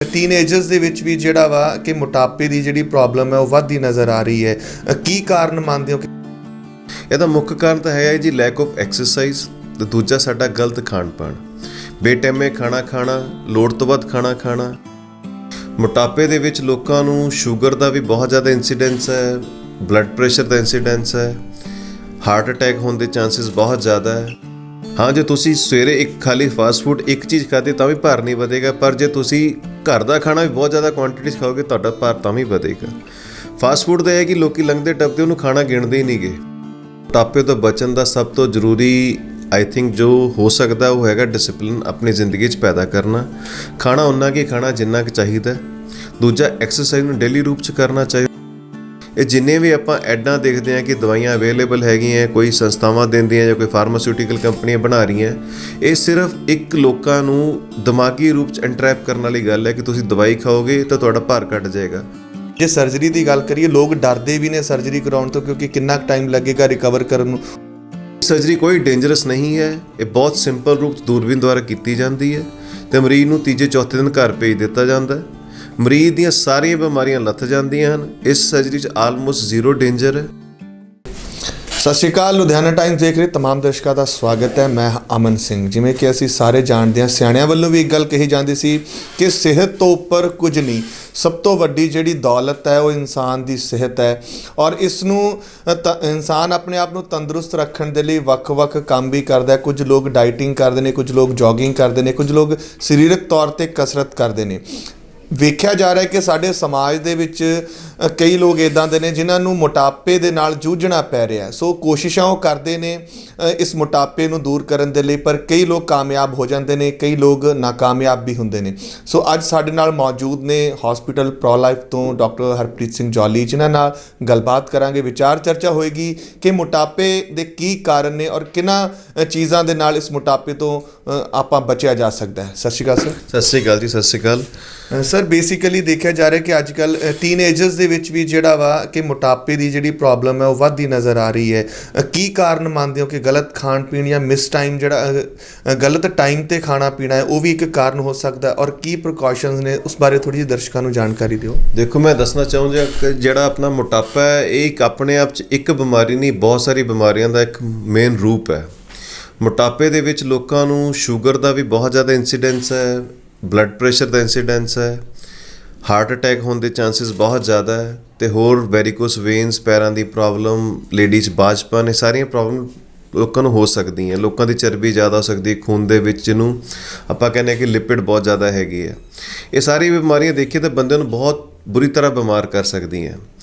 Teenagers ਦੇ ਵਿੱਚ ਵੀ ਜਿਹੜਾ ਵਾ ਕਿ ਮੋਟਾਪੇ ਦੀ ਜਿਹੜੀ ਪ੍ਰੋਬਲਮ ਹੈ ਉਹ ਵੱਧਦੀ ਨਜ਼ਰ ਆ ਰਹੀ ਹੈ। ਕੀ ਕਾਰਨ ਮੰਨਦੇ ਹੋ ਕਿ ਇਹਦਾ ਮੁੱਖ ਕਾਰਨ ਤਾਂ ਹੈ ਜੀ ਲੈਕ ਆਫ ਐਕਸਰਸਾਈਜ਼ ਤੇ ਦੂਜਾ ਸਾਡਾ ਗਲਤ ਖਾਣ ਪਾਣ, ਬੇਟਾਈਮੇ ਖਾਣਾ ਖਾਣਾ, ਲੋੜ ਤੋਂ ਵੱਧ ਖਾਣਾ ਖਾਣਾ। ਮੋਟਾਪੇ ਦੇ ਵਿੱਚ ਲੋਕਾਂ ਨੂੰ ਸ਼ੂਗਰ ਦਾ ਵੀ ਬਹੁਤ ਜ਼ਿਆਦਾ ਇੰਸੀਡੈਂਸ ਹੈ, ਬਲੱਡ ਪ੍ਰੈਸ਼ਰ ਦਾ ਇੰਸੀਡੈਂਸ ਹੈ, ਹਾਰਟ ਅਟੈਕ ਹੋਣ ਦੇ ਚਾਂਸਸ ਬਹੁਤ ਜ਼ਿਆਦਾ ਹੈ। ਹਾਂ, ਜੇ ਤੁਸੀਂ ਸਵੇਰੇ ਇੱਕ ਖਾਲੀ ਫਾਸਟ ਫੂਡ ਇੱਕ ਚੀਜ਼ ਖਾਦੇ ਤਾਂ ਵੀ ਭਾਰ ਨਹੀਂ ਵਧੇਗਾ, ਪਰ ਜੇ ਤੁਸੀਂ ਘਰ ਦਾ ਖਾਣਾ ਵੀ ਬਹੁਤ ਜ਼ਿਆਦਾ ਕੁਆਂਟੀਟੀ 'ਚ ਖਾਓਗੇ ਤੁਹਾਡਾ ਭਾਰ ਤਾਂ ਵੀ ਵਧੇਗਾ। ਫਾਸਟ ਫੂਡ ਦਾ ਇਹ ਹੈ ਕਿ ਲੋਕੀ ਲੰਘਦੇ ਟੱਪਦੇ ਉਹਨੂੰ ਖਾਣਾ ਗਿਣਦੇ ਹੀ ਨਹੀਂਗੇ। ਮੋਟਾਪੇ ਤੋਂ ਬਚਣ ਦਾ ਸਭ ਤੋਂ ਜ਼ਰੂਰੀ ਆਈ ਥਿੰਕ ਜੋ ਹੋ ਸਕਦਾ ਉਹ ਹੈਗਾ ਡਿਸਿਪਲਿਨ ਆਪਣੀ ਜ਼ਿੰਦਗੀ 'ਚ ਪੈਦਾ ਕਰਨਾ। ਖਾਣਾ ਉਨਾ ਕੀ ਖਾਣਾ ਜਿੰਨਾ ਕੁ ਚਾਹੀਦਾ। ਦੂਜਾ ਐਕਸਰਸਾਈਜ਼ ਨੂੰ ਡੇਲੀ ਰੂਪ 'ਚ ਕਰਨਾ ਚਾਹੀਦਾ। ਇਹ ਜਿੰਨੇ ਵੀ ਆਪਾਂ ਐਡਾਂ ਦੇਖਦੇ ਹਾਂ ਕਿ ਦਵਾਈਆਂ ਅਵੇਲੇਬਲ ਹੈਗੀਆਂ, ਕੋਈ ਸੰਸਥਾਵਾਂ ਦਿੰਦੀਆਂ ਜਾਂ ਕੋਈ ਫਾਰਮਾਸਿਊਟੀਕਲ ਕੰਪਨੀਆਂ ਬਣਾ ਰਹੀਆਂ, ਇਹ ਸਿਰਫ ਇੱਕ ਲੋਕਾਂ ਨੂੰ ਦਿਮਾਗੀ ਰੂਪ 'ਚ ਐਂਟਰੈਪ ਕਰਨ ਵਾਲੀ ਗੱਲ ਹੈ ਕਿ ਤੁਸੀਂ ਦਵਾਈ ਖਾਓਗੇ ਤਾਂ ਤੁਹਾਡਾ ਭਾਰ ਘਟ ਜਾਏਗਾ। ਜੇ ਸਰਜਰੀ ਦੀ ਗੱਲ ਕਰੀਏ, ਲੋਕ ਡਰਦੇ ਵੀ ਨੇ ਸਰਜਰੀ ਕਰਾਉਣ ਤੋਂ ਕਿਉਂਕਿ ਕਿੰਨਾ ਟਾਈਮ ਲੱਗੇਗਾ ਰਿਕਵਰ ਕਰਨ ਨੂੰ। ਸਰਜਰੀ ਕੋਈ ਡੇਂਜਰਸ ਨਹੀਂ ਹੈ, ਇਹ ਬਹੁਤ ਸਿੰਪਲ ਰੂਪ 'ਚ ਦੂਰਬੀਨ ਦੁਆਰਾ ਕੀਤੀ ਜਾਂਦੀ ਹੈ ਅਤੇ ਮਰੀਜ਼ ਨੂੰ ਤੀਜੇ ਚੌਥੇ ਦਿਨ ਘਰ ਭੇਜ ਦਿੱਤਾ ਜਾਂਦਾ ਹੈ। ਮਰੀਜ਼ ਦੀਆਂ ਸਾਰੀਆਂ ਬਿਮਾਰੀਆਂ ਲੱਥ ਜਾਂਦੀਆਂ ਹਨ। ਇਸ ਸਰਜਰੀ 'ਚ ਆਲਮੋਸਟ ਜ਼ੀਰੋ ਡੇਂਜਰ ਹੈ। ਸਤਿ ਸ਼੍ਰੀ ਅਕਾਲ, ਲੁਧਿਆਣਾ ਟਾਈਮਸ ਦੇਖ ਰਹੇ ਤਮਾਮ ਦਰਸ਼ਕਾਂ ਦਾ ਸਵਾਗਤ ਹੈ। ਮੈਂ ਅਮਨ ਸਿੰਘ। ਜਿਵੇਂ ਕਿ ਅਸੀਂ ਸਾਰੇ ਜਾਣਦੇ ਹਾਂ, ਸਿਆਣਿਆਂ ਵੱਲੋਂ ਵੀ ਇੱਕ ਗੱਲ ਕਹੀ ਜਾਂਦੀ ਸੀ ਕਿ ਸਿਹਤ ਤੋਂ ਉੱਪਰ ਕੁਝ ਨਹੀਂ। ਸਭ ਤੋਂ ਵੱਡੀ ਜਿਹੜੀ ਦੌਲਤ ਹੈ ਉਹ ਇਨਸਾਨ ਦੀ ਸਿਹਤ ਹੈ, ਔਰ ਇਸ ਨੂੰ ਇਨਸਾਨ ਆਪਣੇ ਆਪ ਨੂੰ ਤੰਦਰੁਸਤ ਰੱਖਣ ਦੇ ਲਈ ਵੱਖ-ਵੱਖ ਕੰਮ ਵੀ ਕਰਦਾ ਹੈ। ਕੁਝ ਲੋਕ ਡਾਈਟਿੰਗ ਕਰਦੇ ਨੇ, ਕੁਝ ਲੋਕ ਜੋਗਿੰਗ ਕਰਦੇ ਨੇ, ਕੁਝ ਲੋਕ ਸਰੀਰਕ ਤੌਰ 'ਤੇ ਕਸਰਤ ਕਰਦੇ ਨੇ। ਵੇਖਿਆ ਜਾ ਰਿਹਾ ਕਿ ਸਾਡੇ ਸਮਾਜ ਦੇ ਵਿੱਚ ਕਈ ਲੋਕ ਇੱਦਾਂ ਦੇ ਨੇ ਜਿਨ੍ਹਾਂ ਨੂੰ ਮੋਟਾਪੇ ਦੇ ਨਾਲ ਜੂਝਣਾ ਪੈ ਰਿਹਾ। ਸੋ ਕੋਸ਼ਿਸ਼ਾਂ ਉਹ ਕਰਦੇ ਨੇ ਇਸ ਮੋਟਾਪੇ ਨੂੰ ਦੂਰ ਕਰਨ ਦੇ ਲਈ, ਪਰ ਕਈ ਲੋਕ ਕਾਮਯਾਬ ਹੋ ਜਾਂਦੇ ਨੇ, ਕਈ ਲੋਕ ਨਾਕਾਮਯਾਬ ਵੀ ਹੁੰਦੇ ਨੇ। ਸੋ ਅੱਜ ਸਾਡੇ ਨਾਲ ਮੌਜੂਦ ਨੇ ਹਸਪੀਟਲ ਪ੍ਰੋ ਲਾਈਫ ਤੋਂ ਡਾਕਟਰ ਹਰਪ੍ਰੀਤ ਸਿੰਘ ਜੌਲੀ, ਜਿਨ੍ਹਾਂ ਨਾਲ ਗੱਲਬਾਤ ਕਰਾਂਗੇ, ਵਿਚਾਰ ਚਰਚਾ ਹੋਏਗੀ ਕਿ ਮੋਟਾਪੇ ਦੇ ਕੀ ਕਾਰਨ ਨੇ ਔਰ ਕਿਹਨਾਂ ਚੀਜ਼ਾਂ ਦੇ ਨਾਲ ਇਸ ਮੋਟਾਪੇ ਤੋਂ ਆਪਾਂ ਬਚਿਆ ਜਾ ਸਕਦਾ ਹੈ। ਸਤਿ ਸ਼੍ਰੀ ਅਕਾਲ ਸਰ। ਸਤਿ ਸ਼੍ਰੀ ਅਕਾਲ ਜੀ। ਸਤਿ ਸ਼੍ਰੀ ਅਕਾਲ ਸਰ। ਬੇਸਿਕਲੀ ਦੇਖਿਆ ਜਾ ਰਿਹਾ ਕਿ ਅੱਜ ਕੱਲ੍ਹ ਟੀਨੇਜਰਸ ਦੇ ਵਿੱਚ ਵੀ ਜਿਹੜਾ ਵਾ ਕਿ ਮੋਟਾਪੇ ਦੀ ਜਿਹੜੀ ਪ੍ਰੋਬਲਮ ਹੈ ਉਹ ਵੱਧਦੀ ਨਜ਼ਰ ਆ ਰਹੀ ਹੈ। ਕੀ ਕਾਰਨ ਮੰਨਦੇ ਹੋ ਕਿ ਗਲਤ ਖਾਣ ਪੀਣ ਜਾਂ ਮਿਸ ਟਾਈਮ, ਜਿਹੜਾ ਗਲਤ ਟਾਈਮ 'ਤੇ ਖਾਣਾ ਪੀਣਾ ਹੈ, ਉਹ ਵੀ ਇੱਕ ਕਾਰਨ ਹੋ ਸਕਦਾ, ਔਰ ਕੀ ਪ੍ਰੀਕਾਸ਼ਨਸ ਨੇ ਉਸ ਬਾਰੇ ਥੋੜ੍ਹੀ ਜਿਹੀ ਦਰਸ਼ਕਾਂ ਨੂੰ ਜਾਣਕਾਰੀ ਦਿਓ। ਦੇਖੋ, ਮੈਂ ਦੱਸਣਾ ਚਾਹੂੰਗਾ ਕਿ ਜਿਹੜਾ ਆਪਣਾ ਮੋਟਾਪਾ ਹੈ ਇਹ ਇੱਕ ਆਪਣੇ ਆਪ 'ਚ ਇੱਕ ਬਿਮਾਰੀ ਨਹੀਂ, ਬਹੁਤ ਸਾਰੀ ਬਿਮਾਰੀਆਂ ਦਾ ਇੱਕ ਮੇਨ ਰੂਪ ਹੈ। ਮੋਟਾਪੇ ਦੇ ਵਿੱਚ ਲੋਕਾਂ ਨੂੰ ਸ਼ੂਗਰ ਦਾ ਵੀ ਬਹੁਤ ਜ਼ਿਆਦਾ ਇੰਸੀਡੈਂਸ ਹੈ, ਬਲੱਡ ਪ੍ਰੈਸ਼ਰ ਦਾ ਇੰਸੀਡੈਂਸ ਹੈ, ਹਾਰਟ ਅਟੈਕ ਹੋਣ ਦੇ ਚਾਂਸਸ ਬਹੁਤ ਜ਼ਿਆਦਾ ਹੈ, ਅਤੇ ਹੋਰ ਵੈਰੀਕੋਸ ਵੇਨਸ, ਪੈਰਾਂ ਦੀ ਪ੍ਰੋਬਲਮ, ਲੇਡੀਜ਼ 'ਚ ਬਾਝਪਨ, ਇਹ ਸਾਰੀਆਂ ਪ੍ਰੋਬਲਮ ਲੋਕਾਂ ਨੂੰ ਹੋ ਸਕਦੀਆਂ। ਲੋਕਾਂ ਦੀ ਚਰਬੀ ਜ਼ਿਆਦਾ ਹੋ ਸਕਦੀ ਹੈ ਖੂਨ ਦੇ ਵਿੱਚ, ਜਿਹਨੂੰ ਆਪਾਂ ਕਹਿੰਦੇ ਹਾਂ ਕਿ ਲਿਪਿਡ ਬਹੁਤ ਜ਼ਿਆਦਾ ਹੈਗੀ ਹੈ। ਇਹ ਸਾਰੀ ਬਿਮਾਰੀਆਂ ਦੇਖੀਏ ਤਾਂ ਬੰਦੇ ਨੂੰ ਬਹੁਤ ਬੁਰੀ ਤਰ੍ਹਾਂ ਬਿਮਾਰ ਕਰ ਸਕਦੀਆਂ।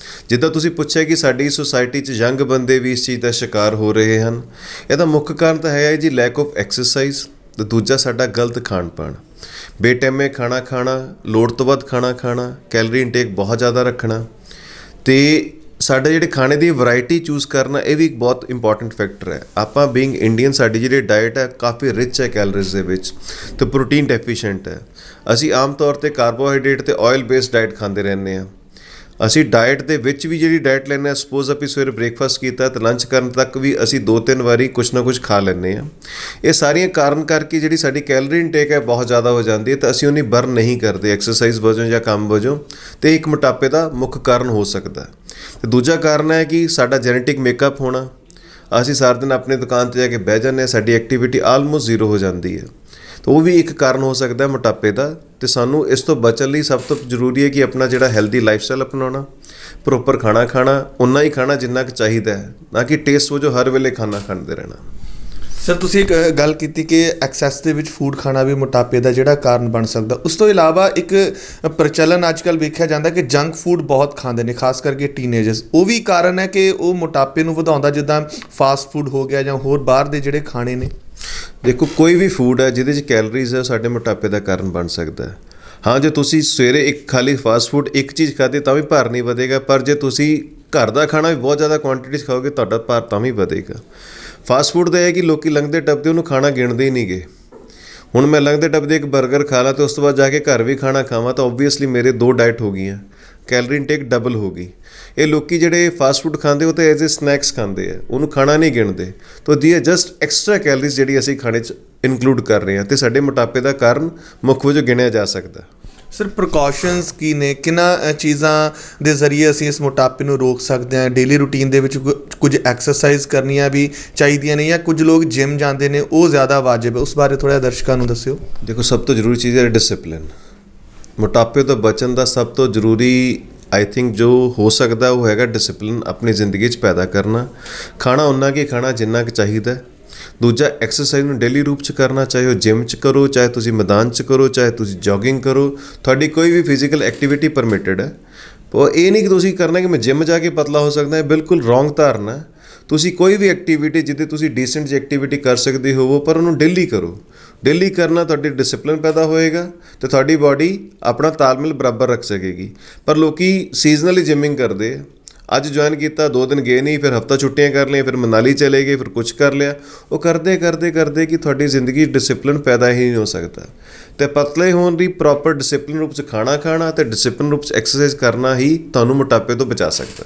ਜਿੱਦਾਂ ਤੁਸੀਂ ਪੁੱਛਿਆ ਕਿ ਸਾਡੀ ਸੁਸਾਇਟੀ 'ਚ ਯੰਗ ਬੰਦੇ ਵੀ ਇਸ ਚੀਜ਼ ਦਾ ਸ਼ਿਕਾਰ ਹੋ ਰਹੇ ਹਨ, ਇਹਦਾ ਮੁੱਖ ਕਾਰਨ ਤਾਂ ਹੈ ਜੀ ਲੈਕ ਆਫ ਐਕਸਰਸਾਈਜ਼ ਅਤੇ ਦੂਜਾ ਸਾਡਾ ਗਲਤ ਖਾਣ ਪਾਣ, ਬੇਟਾਈਮੇ ਖਾਣਾ ਖਾਣਾ, ਲੋੜ ਤੋਂ ਵੱਧ ਖਾਣਾ ਖਾਣਾ, ਕੈਲਰੀ ਇਨਟੇਕ ਬਹੁਤ ਜ਼ਿਆਦਾ ਰੱਖਣਾ, ਅਤੇ ਸਾਡੇ ਜਿਹੜੇ ਖਾਣੇ ਦੀ ਵੈਰਾਈਟੀ ਚੂਜ਼ ਕਰਨਾ, ਇਹ ਵੀ ਇੱਕ ਬਹੁਤ ਇੰਪੋਰਟੈਂਟ ਫੈਕਟਰ ਹੈ। ਆਪਾਂ ਬੀਇੰਗ ਇੰਡੀਅਨ, ਸਾਡੀ ਜਿਹੜੀ ਡਾਇਟ ਹੈ ਕਾਫੀ ਰਿਚ ਹੈ ਕੈਲਰੀਜ਼ ਦੇ ਵਿੱਚ ਅਤੇ ਪ੍ਰੋਟੀਨ ਡੈਫੀਸ਼ੀਐਂਟ ਹੈ। ਅਸੀਂ ਆਮ ਤੌਰ 'ਤੇ ਕਾਰਬੋਹਾਈਡਰੇਟ ਅਤੇ ਆਇਲ ਬੇਸਡ ਡਾਇਟ ਖਾਂਦੇ ਰਹਿੰਦੇ ਹਾਂ। ਅਸੀਂ ਡਾਇਟ ਦੇ ਵਿੱਚ ਵੀ ਜਿਹੜੀ ਡਾਇਟ ਲੈਂਦੇ ਹਾਂ, ਸਪੋਜ਼ ਆਪਾਂ ਸਵੇਰੇ ਬ੍ਰੇਕਫਾਸਟ ਕੀਤਾ ਤਾਂ ਲੰਚ ਕਰਨ ਤੱਕ ਵੀ ਅਸੀਂ 2-3 ਵਾਰੀ ਕੁਛ ਨਾ ਕੁਛ ਖਾ ਲੈਂਦੇ ਹਾਂ। ਇਹ ਸਾਰੀਆਂ ਕਾਰਨ ਕਰਕੇ ਜਿਹੜੀ ਸਾਡੀ ਕੈਲਰੀ ਇਨਟੇਕ ਹੈ ਬਹੁਤ ਜ਼ਿਆਦਾ ਹੋ ਜਾਂਦੀ ਹੈ, ਤਾਂ ਅਸੀਂ ਉਹਨੂੰ ਬਰਨ ਨਹੀਂ ਕਰਦੇ ਐਕਸਰਸਾਈਜ਼ ਵਜੋਂ ਜਾਂ ਕੰਮ ਵਜੋਂ, ਅਤੇ ਇੱਕ ਮੋਟਾਪੇ ਦਾ ਮੁੱਖ ਕਾਰਨ ਹੋ ਸਕਦਾ। ਅਤੇ ਦੂਜਾ ਕਾਰਨ ਹੈ ਕਿ ਸਾਡਾ ਜੈਨੇਟਿਕ ਮੇਕਅਪ ਹੋਣਾ। ਅਸੀਂ ਸਾਰਾ ਦਿਨ ਆਪਣੀ ਦੁਕਾਨ 'ਤੇ ਜਾ ਕੇ ਬਹਿ ਜਾਂਦੇ ਹਾਂ, ਸਾਡੀ ਐਕਟੀਵਿਟੀ ਆਲਮੋਸਟ ਜ਼ੀਰੋ ਹੋ ਜਾਂਦੀ ਹੈ, ਤਾਂ ਉਹ ਵੀ ਇੱਕ ਕਾਰਨ ਹੋ ਸਕਦਾ ਮੋਟਾਪੇ ਦਾ। ਅਤੇ ਸਾਨੂੰ ਇਸ ਤੋਂ ਬਚਣ ਲਈ ਸਭ ਤੋਂ ਜ਼ਰੂਰੀ ਹੈ ਕਿ ਆਪਣਾ ਜਿਹੜਾ ਹੈਲਦੀ ਲਾਈਫ ਸਟਾਈਲ ਅਪਣਾਉਣਾ, ਪ੍ਰੋਪਰ ਖਾਣਾ ਖਾਣਾ, ਓਨਾ ਹੀ ਖਾਣਾ ਜਿੰਨਾ ਕੁ ਚਾਹੀਦਾ ਹੈ, ਨਾ ਕਿ ਟੇਸਟ ਵਜੋਂ ਹਰ ਵੇਲੇ ਖਾਣਾ ਖਾਂਦੇ ਰਹਿਣਾ। ਸਰ, ਤੁਸੀਂ ਇੱਕ ਗੱਲ ਕੀਤੀ ਕਿ ਐਕਸੈਸ ਦੇ ਵਿੱਚ ਫੂਡ ਖਾਣਾ ਵੀ ਮੋਟਾਪੇ ਦਾ ਜਿਹੜਾ ਕਾਰਨ ਬਣ ਸਕਦਾ। ਉਸ ਤੋਂ ਇਲਾਵਾ ਇੱਕ ਪ੍ਰਚਲਨ ਅੱਜ ਕੱਲ੍ਹ ਵੇਖਿਆ ਜਾਂਦਾ ਕਿ ਜੰਕ ਫੂਡ ਬਹੁਤ ਖਾਂਦੇ ਨੇ, ਖਾਸ ਕਰਕੇ ਟੀਨੇਜਰਸ। ਉਹ ਵੀ ਕਾਰਨ ਹੈ ਕਿ ਉਹ ਮੋਟਾਪੇ ਨੂੰ ਵਧਾਉਂਦਾ, ਜਿੱਦਾਂ ਫਾਸਟ ਫੂਡ ਹੋ ਗਿਆ ਜਾਂ ਹੋਰ ਬਾਹਰ ਦੇ ਜਿਹੜੇ ਖਾਣੇ ਨੇ। ਦੇਖੋ, ਕੋਈ ਵੀ ਫੂਡ ਹੈ ਜਿਹਦੇ 'ਚ ਕੈਲਰੀਜ਼ ਹੈ, ਸਾਡੇ ਮੋਟਾਪੇ ਦਾ ਕਾਰਨ ਬਣ ਸਕਦਾ ਹੈ। ਹਾਂ, ਜੇ ਤੁਸੀਂ ਸਵੇਰੇ ਇੱਕ ਖਾਲੀ ਫਾਸਟ ਫੂਡ ਇੱਕ ਚੀਜ਼ ਖਾਦੇ ਤਾਂ ਵੀ ਭਾਰ ਨਹੀਂ ਵਧੇਗਾ, ਪਰ ਜੇ ਤੁਸੀਂ ਘਰ ਦਾ ਖਾਣਾ ਵੀ ਬਹੁਤ ਜ਼ਿਆਦਾ ਕੁਆਂਟੀਟੀ 'ਚ ਖਾਓਗੇ ਤੁਹਾਡਾ ਭਾਰ ਤਾਂ ਵੀ ਵਧੇਗਾ। ਫਾਸਟ ਫੂਡ ਦਾ ਇਹ ਹੈ ਕਿ ਲੋਕੀ ਲੰਘਦੇ ਟੱਪਦੇ ਉਹਨੂੰ ਖਾਣਾ ਗਿਣਦੇ ਹੀ ਨਹੀਂਗੇ। ਹੁਣ ਮੈਂ ਲੰਘਦੇ ਟੱਪਦੇ ਇੱਕ ਬਰਗਰ ਖਾ ਲਾ ਅਤੇ ਉਸ ਤੋਂ ਬਾਅਦ ਜਾ ਕੇ ਘਰ ਵੀ ਖਾਣਾ ਖਾਵਾਂ ਤਾਂ ਓਬਵੀਅਸਲੀ ਮੇਰੇ 2 ਡਾਇਟ ਹੋ ਗਈਆਂ, ਕੈਲਰੀ ਇਨਟੇਕ ਡਬਲ ਹੋ ਗਈ। ਇਹ ਲੋਕੀ ਜਿਹੜੇ ਫਾਸਟ ਫੂਡ ਖਾਂਦੇ ਉਹ ਤਾਂ ਐਜ਼ ਏ ਸਨੈਕਸ ਖਾਂਦੇ ਆ, ਉਹਨੂੰ ਖਾਣਾ ਨਹੀਂ ਗਿਣਦੇ, ਤਾਂ ਦੀ ਹੈ ਜਸਟ ਐਕਸਟਰਾ ਕੈਲਰੀਜ਼ ਜਿਹੜੀ ਅਸੀਂ ਖਾਣੇ 'ਚ ਇਨਕਲੂਡ ਕਰ ਰਹੇ ਹਾਂ, ਅਤੇ ਸਾਡੇ ਮੋਟਾਪੇ ਦਾ ਕਾਰਨ ਮੁੱਖ ਵਜੋਂ ਗਿਣਿਆ ਜਾ ਸਕਦਾ। ਸਰ ਪ੍ਰੀਕਾਸ਼ਨਸ ਕੀ ਨੇ, ਕਿਹਨਾਂ ਚੀਜ਼ਾਂ ਦੇ ਜ਼ਰੀਏ ਅਸੀਂ ਇਸ ਮੋਟਾਪੇ ਨੂੰ ਰੋਕ ਸਕਦੇ ਹਾਂ? ਡੇਲੀ ਰੂਟੀਨ ਦੇ ਵਿੱਚ ਕੁਝ ਐਕਸਰਸਾਈਜ਼ ਕਰਨੀਆਂ ਵੀ ਚਾਹੀਦੀਆਂ ਨੇ, ਜਾਂ ਕੁਝ ਲੋਕ ਜਿਮ ਜਾਂਦੇ ਨੇ ਉਹ ਜ਼ਿਆਦਾ ਵਾਜਿਬ ਹੈ? ਉਸ ਬਾਰੇ ਥੋੜ੍ਹਾ ਦਰਸ਼ਕਾਂ ਨੂੰ ਦੱਸਿਓ। ਦੇਖੋ, ਸਭ ਤੋਂ ਜ਼ਰੂਰੀ ਚੀਜ਼ ਹੈ ਡਿਸਪਲਿਨ। ਮੋਟਾਪੇ ਤੋਂ ਬਚਣ ਦਾ ਸਭ ਤੋਂ ਜ਼ਰੂਰੀ ਆਈ ਥਿੰਕ ਜੋ ਹੋ ਸਕਦਾ ਉਹ ਹੈਗਾ ਡਿਸਪਲਿਨ ਆਪਣੀ ਜ਼ਿੰਦਗੀ 'ਚ ਪੈਦਾ ਕਰਨਾ। ਖਾਣਾ ਉਨਾ ਕੀ ਖਾਣਾ ਜਿੰਨਾ ਕੁ ਚਾਹੀਦਾ। ਦੂਜਾ, ਐਕਸਰਸਾਈਜ਼ ਨੂੰ ਡੇਲੀ ਰੂਪ 'ਚ ਕਰਨਾ, ਚਾਹੇ ਉਹ ਜਿਮ 'ਚ ਕਰੋ, ਚਾਹੇ ਤੁਸੀਂ ਮੈਦਾਨ 'ਚ ਕਰੋ, ਚਾਹੇ ਤੁਸੀਂ ਜੋਗਿੰਗ ਕਰੋ, ਤੁਹਾਡੀ ਕੋਈ ਵੀ ਫਿਜ਼ੀਕਲ ਐਕਟੀਵਿਟੀ ਪਰਮਿਟਡ ਹੈ। ਉਹ ਇਹ ਨਹੀਂ ਕਿ ਤੁਸੀਂ ਕਰਨਾ ਕਿ ਮੈਂ ਜਿਮ ਜਾ ਕੇ ਪਤਲਾ ਹੋ ਸਕਦਾ, ਇਹ ਬਿਲਕੁਲ ਰੋਂਗ ਧਾਰਨਾ। ਤੁਸੀਂ ਕੋਈ ਵੀ ਐਕਟੀਵਿਟੀ ਜਿੱਦੇ ਤੁਸੀਂ ਡੀਸੈਂਟ ਜਿਹੀ ਐਕਟੀਵਿਟੀ ਕਰ ਸਕਦੇ ਹੋਵੋ, ਪਰ ਉਹਨੂੰ ਡੇਲੀ ਕਰੋ। ਡੇਲੀ ਕਰਨਾ ਤੁਹਾਡੀ ਡਿਸਪਲਿਨ ਪੈਦਾ ਹੋਏਗਾ ਅਤੇ ਤੁਹਾਡੀ ਬਾਡੀ ਆਪਣਾ ਤਾਲਮੇਲ ਬਰਾਬਰ ਰੱਖ ਸਕੇਗੀ। ਪਰ ਲੋਕ ਸੀਜ਼ਨਲੀ ਜਿਮਿੰਗ ਕਰਦੇ ਆ, ਅੱਜ ਜੁਆਇਨ ਕੀਤਾ, 2 ਦਿਨ ਗਏ ਨਹੀਂ, ਫਿਰ ਹਫਤਾ ਛੁੱਟੀਆਂ ਕਰ ਲਈਆਂ, ਫਿਰ ਮਨਾਲੀ ਚਲੇ ਗਏ, ਫਿਰ ਕੁਛ ਕਰ ਲਿਆ। ਉਹ ਕਰਦੇ ਕਿ ਤੁਹਾਡੀ ਜ਼ਿੰਦਗੀ ਡਿਸਪਲਿਨ ਪੈਦਾ ਹੀ ਨਹੀਂ ਹੋ ਸਕਦਾ। ਅਤੇ ਪਤਲੇ ਹੋਣ ਦੀ ਪ੍ਰੋਪਰ ਡਿਸਪਲਿਨ ਰੂਪ 'ਚ ਖਾਣਾ ਖਾਣਾ ਅਤੇ ਡਿਸਪਲਿਨ ਰੂਪ 'ਚ ਐਕਸਰਸਾਈਜ਼ ਕਰਨਾ ਹੀ ਤੁਹਾਨੂੰ ਮੋਟਾਪੇ ਤੋਂ ਬਚਾ ਸਕਦਾ।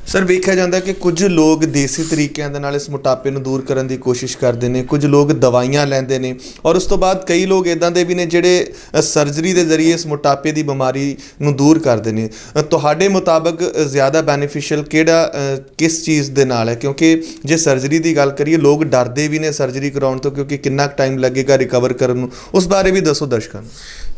ਸਰ ਵੇਖਿਆ ਜਾਂਦਾ ਕਿ ਕੁਝ ਲੋਕ ਦੇਸੀ ਤਰੀਕਿਆਂ ਦੇ ਨਾਲ ਇਸ ਮੋਟਾਪੇ ਨੂੰ ਦੂਰ ਕਰਨ ਦੀ ਕੋਸ਼ਿਸ਼ ਕਰਦੇ ਨੇ, ਕੁਝ ਲੋਕ ਦਵਾਈਆਂ ਲੈਂਦੇ ਨੇ, ਔਰ ਉਸ ਤੋਂ ਬਾਅਦ ਕਈ ਲੋਕ ਇੱਦਾਂ ਦੇ ਵੀ ਨੇ ਜਿਹੜੇ ਸਰਜਰੀ ਦੇ ਜ਼ਰੀਏ ਇਸ ਮੋਟਾਪੇ ਦੀ ਬਿਮਾਰੀ ਨੂੰ ਦੂਰ ਕਰਦੇ ਨੇ। ਤੁਹਾਡੇ ਮੁਤਾਬਕ ਜ਼ਿਆਦਾ ਬੈਨੀਫੀਸ਼ੀਅਲ ਕਿਸ ਚੀਜ਼ ਦੇ ਨਾਲ ਹੈ? ਕਿਉਂਕਿ ਜੇ ਸਰਜਰੀ ਦੀ ਗੱਲ ਕਰੀਏ, ਲੋਕ ਡਰਦੇ ਵੀ ਨੇ ਸਰਜਰੀ ਕਰਾਉਣ ਤੋਂ, ਕਿਉਂਕਿ ਕਿੰਨਾ ਕੁ ਟਾਈਮ ਲੱਗੇਗਾ ਰਿਕਵਰ ਕਰਨ ਨੂੰ। ਉਸ ਬਾਰੇ ਵੀ ਦੱਸੋ ਦਰਸ਼ਕਾਂ ਨੂੰ।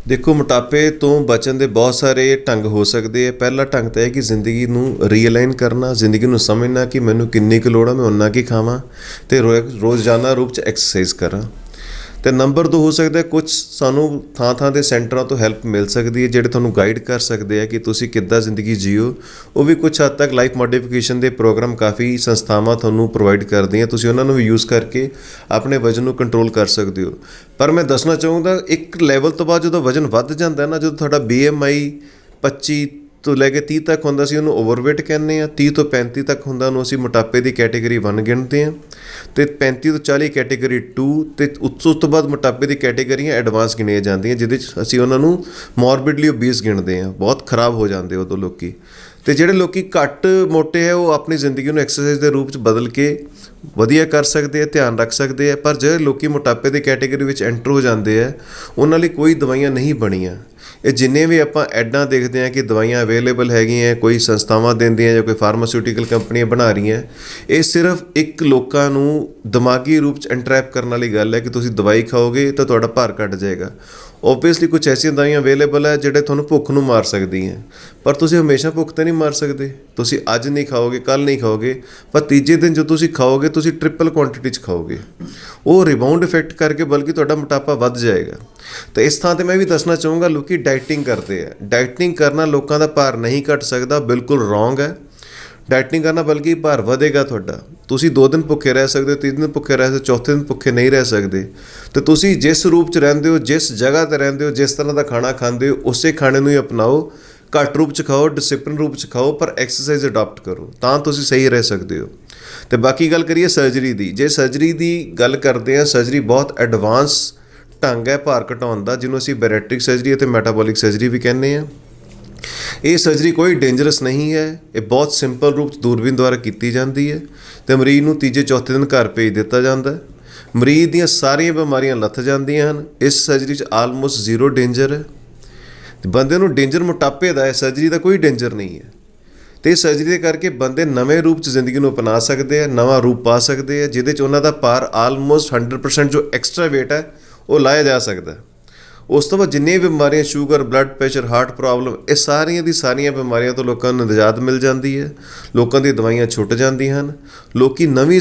ਦੇਖੋ, ਮੋਟਾਪੇ ਤੋਂ ਬਚਣ ਦੇ ਬਹੁਤ ਸਾਰੇ ਢੰਗ ਹੋ ਸਕਦੇ ਆ। ਪਹਿਲਾ ਢੰਗ ਤਾਂ ਹੈ ਕਿ ਜ਼ਿੰਦਗੀ ਨੂੰ ਰੀਅਲਾਈਨ ਕਰਨਾ, ਜ਼ਿੰਦਗੀ ਨੂੰ ਸਮਝਣਾ ਕਿ ਮੈਨੂੰ ਕਿੰਨੀ ਕੁ ਲੋੜ ਆ, ਮੈਂ ਉਨਾ ਕੀ ਖਾਵਾਂ ਅਤੇ ਰੋਜ਼ਾਨਾ ਰੂਪ 'ਚ ਐਕਸਰਸਾਈਜ਼ ਕਰਾਂ। ਅਤੇ ਨੰਬਰ 2 ਹੋ ਸਕਦਾ ਕੁਝ ਸਾਨੂੰ ਥਾਂ ਦੇ ਸੈਂਟਰਾਂ ਤੋਂ ਹੈਲਪ ਮਿਲ ਸਕਦੀ ਹੈ, ਜਿਹੜੇ ਤੁਹਾਨੂੰ ਗਾਈਡ ਕਰ ਸਕਦੇ ਆ ਕਿ ਤੁਸੀਂ ਕਿੱਦਾਂ ਜ਼ਿੰਦਗੀ ਜੀਓ। ਉਹ ਵੀ ਕੁਝ ਹੱਦ ਤੱਕ ਲਾਈਫ ਮੋਡੀਫਿਕੇਸ਼ਨ ਦੇ ਪ੍ਰੋਗਰਾਮ ਕਾਫੀ ਸੰਸਥਾਵਾਂ ਤੁਹਾਨੂੰ ਪ੍ਰੋਵਾਈਡ ਕਰਦੀਆਂ, ਤੁਸੀਂ ਉਹਨਾਂ ਨੂੰ ਵੀ ਯੂਜ਼ ਕਰਕੇ ਆਪਣੇ ਵਜ਼ਨ ਨੂੰ ਕੰਟਰੋਲ ਕਰ ਸਕਦੇ ਹੋ। ਪਰ ਮੈਂ ਦੱਸਣਾ ਚਾਹੂੰਗਾ, ਇੱਕ ਲੈਵਲ ਤੋਂ ਬਾਅਦ ਜਦੋਂ ਵਜ਼ਨ ਵੱਧ ਜਾਂਦਾ ਨਾ, ਜਦੋਂ ਤੁਹਾਡਾ BMI 25 ਤੋਂ ਲੈ ਕੇ 30 ਤੱਕ ਹੁੰਦਾ ਸੀ, ਉਹਨੂੰ ਓਵਰਵੇਟ ਕਹਿੰਦੇ ਆ। 30 ਤੋਂ 35 ਤੱਕ ਹੁੰਦਾ, ਉਹਨੂੰ ਅਸੀਂ ਮੋਟਾਪੇ ਦੀ ਕੈਟੇਗਰੀ 1 ਗਿਣਦੇ ਹਾਂ। ਅਤੇ 35 ਤੋਂ 40 ਕੈਟੇਗਰੀ 2, ਅਤੇ ਉਸ ਤੋਂ ਬਾਅਦ ਮੋਟਾਪੇ ਦੀ ਕੈਟੇਗਰੀਆਂ ਐਡਵਾਂਸ ਗਿਣੀਆਂ ਜਾਂਦੀਆਂ, ਜਿਹਦੇ 'ਚ ਅਸੀਂ ਉਹਨਾਂ ਨੂੰ ਮੋਰਬਿਡਲੀ ਓਬੀਸ ਗਿਣਦੇ ਹਾਂ। ਬਹੁਤ ਖਰਾਬ ਹੋ ਜਾਂਦੇ ਉਦੋਂ ਲੋਕ। ਅਤੇ ਜਿਹੜੇ ਲੋਕ ਘੱਟ ਮੋਟੇ ਹੈ, ਉਹ ਆਪਣੀ ਜ਼ਿੰਦਗੀ ਨੂੰ ਐਕਸਰਸਾਈਜ਼ ਦੇ ਰੂਪ 'ਚ ਬਦਲ ਕੇ ਵਧੀਆ ਕਰ ਸਕਦੇ ਆ, ਧਿਆਨ ਰੱਖ ਸਕਦੇ ਆ। ਪਰ ਜਿਹੜੇ ਲੋਕ ਮੋਟਾਪੇ ਦੀ ਕੈਟੇਗਰੀ ਵਿੱਚ ਐਂਟਰ ਹੋ ਜਾਂਦੇ ਆ, ਉਹਨਾਂ ਲਈ ਕੋਈ ਦਵਾਈਆਂ ਨਹੀਂ ਬਣੀਆਂ। ਇਹ ਜਿੰਨੇ ਵੀ ਆਪਾਂ ਐਡਾਂ ਦੇਖਦੇ ਹਾਂ ਕਿ ਦਵਾਈਆਂ ਅਵੇਲੇਬਲ ਹੈਗੀਆਂ, ਕੋਈ ਸੰਸਥਾਵਾਂ ਦਿੰਦੀਆਂ ਜਾਂ ਕੋਈ ਫਾਰਮਾਸਿਊਟੀਕਲ ਕੰਪਨੀਆਂ ਬਣਾ ਰਹੀਆਂ, ਇਹ ਸਿਰਫ ਇੱਕ ਲੋਕਾਂ ਨੂੰ ਦਿਮਾਗੀ ਰੂਪ 'ਚ ਐਂਟਰੈਪ ਕਰਨ ਵਾਲੀ ਗੱਲ ਹੈ ਕਿ ਤੁਸੀਂ ਦਵਾਈ ਖਾਓਗੇ ਤਾਂ ਤੁਹਾਡਾ ਭਾਰ ਘੱਟ ਜਾਏਗਾ। ਓਬਵੀਅਸਲੀ ਕੁਝ ਐਸੀਆਂ ਦਵਾਈਆਂ ਅਵੇਲੇਬਲ ਹੈ ਜਿਹੜੇ ਤੁਹਾਨੂੰ ਭੁੱਖ ਨੂੰ ਮਾਰ ਸਕਦੀਆਂ, ਪਰ ਤੁਸੀਂ ਹਮੇਸ਼ਾ ਭੁੱਖ ਤਾਂ ਨਹੀਂ ਮਾਰ ਸਕਦੇ। ਤੁਸੀਂ ਅੱਜ ਨਹੀਂ ਖਾਓਗੇ, ਕੱਲ੍ਹ ਨਹੀਂ ਖਾਓਗੇ, ਪਰ ਤੀਜੇ ਦਿਨ ਜਦੋਂ ਤੁਸੀਂ ਖਾਓਗੇ, ਤੁਸੀਂ ਟ੍ਰਿਪਲ ਕੁਆਂਟਿਟੀ 'ਚ ਖਾਓਗੇ। ਉਹ ਰਿਬਾਊਂਡ ਇਫੈਕਟ ਕਰਕੇ ਬਲਕਿ ਤੁਹਾਡਾ ਮੋਟਾਪਾ ਵੱਧ ਜਾਏਗਾ। ਤਾਂ ਇਸ ਥਾਂ 'ਤੇ ਮੈਂ ਵੀ ਦੱਸਣਾ ਚਾਹੂੰਗਾ, ਲੋਕ ਡਾਈਟਿੰਗ ਕਰਦੇ ਆ। ਡਾਈਟਿੰਗ ਕਰਨਾ ਲੋਕਾਂ ਦਾ ਭਾਰ ਨਹੀਂ ਘੱਟ ਸਕਦਾ, ਬਿਲਕੁਲ ਰੋਂਗ ਹੈ। ਡਾਈਟਿੰਗ ਕਰਨਾ ਬਲਕਿ ਭਾਰ ਵਧੇਗਾ ਤੁਹਾਡਾ। ਤੁਸੀਂ 2 ਦਿਨ ਭੁੱਖੇ ਰਹਿ ਸਕਦੇ ਹੋ, 3 ਦਿਨ ਭੁੱਖੇ ਰਹਿ ਸਕਦੇ ਹੋ, ਚੌਥੇ ਦਿਨ ਭੁੱਖੇ ਨਹੀਂ ਰਹਿ ਸਕਦੇ। ਅਤੇ ਤੁਸੀਂ ਜਿਸ ਰੂਪ 'ਚ ਰਹਿੰਦੇ ਹੋ, ਜਿਸ ਜਗ੍ਹਾ 'ਤੇ ਰਹਿੰਦੇ ਹੋ, ਜਿਸ ਤਰ੍ਹਾਂ ਦਾ ਖਾਣਾ ਖਾਂਦੇ ਹੋ, ਉਸੇ ਖਾਣੇ ਨੂੰ ਹੀ ਅਪਣਾਓ। ਘੱਟ ਰੂਪ 'ਚ ਖਾਓ, ਡਿਸਿਪਲਿਨ ਰੂਪ 'ਚ ਖਾਓ, ਪਰ ਐਕਸਰਸਾਈਜ਼ ਅਡਾਪਟ ਕਰੋ, ਤਾਂ ਤੁਸੀਂ ਸਹੀ ਰਹਿ ਸਕਦੇ ਹੋ। ਅਤੇ ਬਾਕੀ ਗੱਲ ਕਰੀਏ ਸਰਜਰੀ ਦੀ। ਜੇ ਸਰਜਰੀ ਦੀ ਗੱਲ ਕਰਦੇ ਹਾਂ, ਸਰਜਰੀ ਬਹੁਤ ਐਡਵਾਂਸ ਢੰਗ ਹੈ ਭਾਰ ਘਟਾਉਣ ਦਾ, ਜਿਹਨੂੰ ਅਸੀਂ ਬੈਰੈਟ੍ਰਿਕ ਸਰਜਰੀ ਅਤੇ ਮੈਟਾਬੋਲਿਕ ਸਰਜਰੀ ਵੀ ਕਹਿੰਦੇ ਹਾਂ। ਇਹ ਸਰਜਰੀ ਕੋਈ ਡੇਂਜਰਸ ਨਹੀਂ ਹੈ। ਇਹ ਬਹੁਤ ਸਿੰਪਲ ਰੂਪ 'ਚ ਦੂਰਬੀਨ ਦੁਆਰਾ ਕੀਤੀ ਜਾਂਦੀ ਹੈ ਅਤੇ ਮਰੀਜ਼ ਨੂੰ ਤੀਜੇ ਚੌਥੇ ਦਿਨ ਘਰ ਭੇਜ ਦਿੱਤਾ ਜਾਂਦਾ। ਮਰੀਜ਼ ਦੀਆਂ ਸਾਰੀਆਂ ਬਿਮਾਰੀਆਂ ਲੱਥ ਜਾਂਦੀਆਂ ਹਨ। ਇਸ ਸਰਜਰੀ 'ਚ ਆਲਮੋਸਟ 0 ਡੇਂਜਰ ਹੈ। ਬੰਦੇ ਨੂੰ ਡੇਂਜਰ ਮੋਟਾਪੇ ਦਾ ਹੈ, ਸਰਜਰੀ ਦਾ ਕੋਈ ਡੇਂਜਰ ਨਹੀਂ ਹੈ। ਅਤੇ ਇਸ ਸਰਜਰੀ ਦੇ ਕਰਕੇ ਬੰਦੇ ਨਵੇਂ ਰੂਪ 'ਚ ਜ਼ਿੰਦਗੀ ਨੂੰ ਅਪਣਾ ਸਕਦੇ ਆ, ਨਵਾਂ ਰੂਪ ਪਾ ਸਕਦੇ ਆ, ਜਿਹਦੇ 'ਚ ਉਹਨਾਂ ਦਾ ਭਾਰ ਆਲਮੋਸਟ 100% ਜੋ ਐਕਸਟਰਾ ਵੇਟ ਹੈ ਉਹ ਲਾਇਆ ਜਾ ਸਕਦਾ। ਉਸ ਤੋਂ ਬਾਅਦ ਜਿੰਨੀਆਂ ਬਿਮਾਰੀਆਂ, sugar, blood pressure, heart problem, ਇਹ ਸਾਰੀਆਂ ਦੀ ਸਾਰੀਆਂ ਬਿਮਾਰੀਆਂ ਤੋਂ ਲੋਕਾਂ ਨੂੰ ਨਿਜਾਤ ਮਿਲ ਜਾਂਦੀ ਹੈ। ਲੋਕਾਂ ਦੀਆਂ ਦਵਾਈਆਂ ਛੁੱਟ ਜਾਂਦੀਆਂ ਹਨ। ਲੋਕ ਨਵੀਂ